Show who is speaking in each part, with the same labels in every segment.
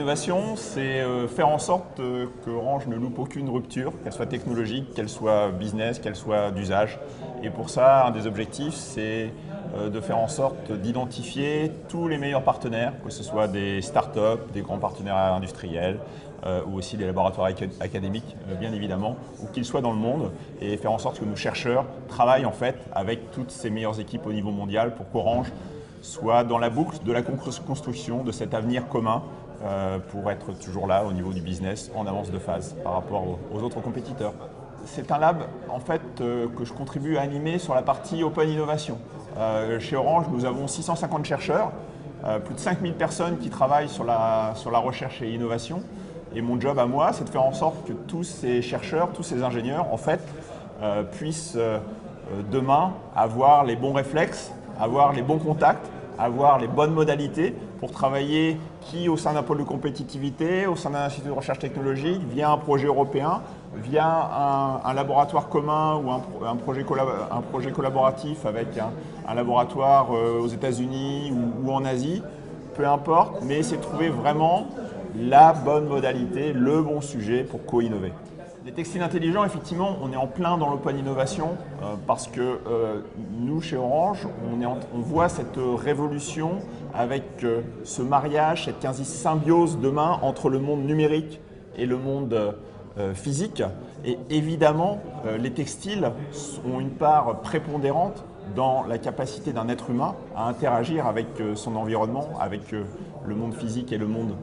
Speaker 1: L'innovation, c'est faire en sorte que Orange ne loupe aucune rupture, qu'elle soit technologique, qu'elle soit business, qu'elle soit d'usage. Et pour ça, un des objectifs, c'est de faire en sorte d'identifier tous les meilleurs partenaires, que ce soit des startups, des grands partenaires industriels, ou aussi des laboratoires académiques, bien évidemment, où qu'ils soient dans le monde, et faire en sorte que nos chercheurs travaillent en fait avec toutes ces meilleures équipes au niveau mondial pour qu'Orange soit dans la boucle de la construction de cet avenir commun pour être toujours là au niveau du business en avance de phase par rapport aux autres compétiteurs. C'est un lab en fait que je contribue à animer sur la partie Open Innovation. Chez Orange, nous avons 650 chercheurs, plus de 5000 personnes qui travaillent sur la recherche et l'innovation. Et mon job à moi, c'est de faire en sorte que tous ces chercheurs, tous ces ingénieurs, en fait, puissent demain avoir les bons réflexes, avoir les bons contacts, avoir les bonnes modalités pour travailler au sein d'un pôle de compétitivité, au sein d'un institut de recherche technologique, via un projet européen, via un laboratoire commun ou un projet collaboratif avec un laboratoire aux États-Unis ou en Asie, peu importe, mais c'est de trouver vraiment la bonne modalité, le bon sujet pour co-innover. Les textiles intelligents, effectivement, on est en plein dans l'open innovation parce que nous, chez Orange, on voit cette révolution avec ce mariage, cette quasi symbiose demain entre le monde numérique et le monde physique. Et évidemment, les textiles ont une part prépondérante dans la capacité d'un être humain à interagir avec son environnement, avec le monde physique et le monde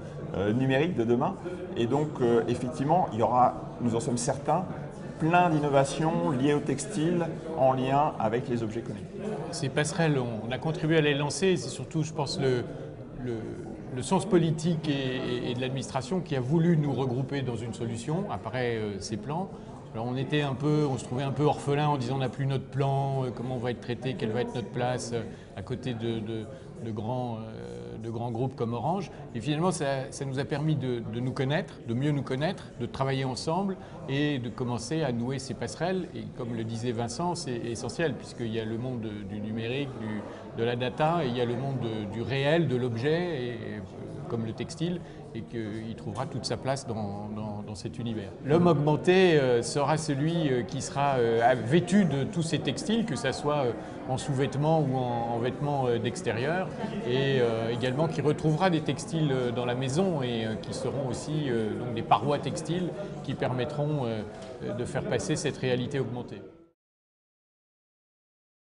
Speaker 1: numérique de demain. Et donc, effectivement, il y aura, nous en sommes certains, plein d'innovations liées au textile en lien avec les objets connectés.
Speaker 2: Ces passerelles, on a contribué à les lancer. C'est surtout, je pense, le sens politique et de l'administration qui a voulu nous regrouper dans une solution après ces plans. Alors on se trouvait un peu orphelin en disant on n'a plus notre plan, comment on va être traité, quelle va être notre place à côté de grands groupes comme Orange. Et finalement, ça nous a permis de nous connaître, de mieux nous connaître, de travailler ensemble et de commencer à nouer ces passerelles. Et comme le disait Vincent, c'est essentiel puisqu'il y a le monde du numérique, de la data, et il y a le monde du réel, de l'objet, comme le textile, et qu'il trouvera toute sa place dans cet univers. L'homme augmenté sera celui qui sera vêtu de tous ces textiles, que ce soit en sous-vêtements ou en vêtements d'extérieur, et également qui retrouvera des textiles dans la maison et qui seront aussi donc des parois textiles qui permettront de faire passer cette réalité augmentée.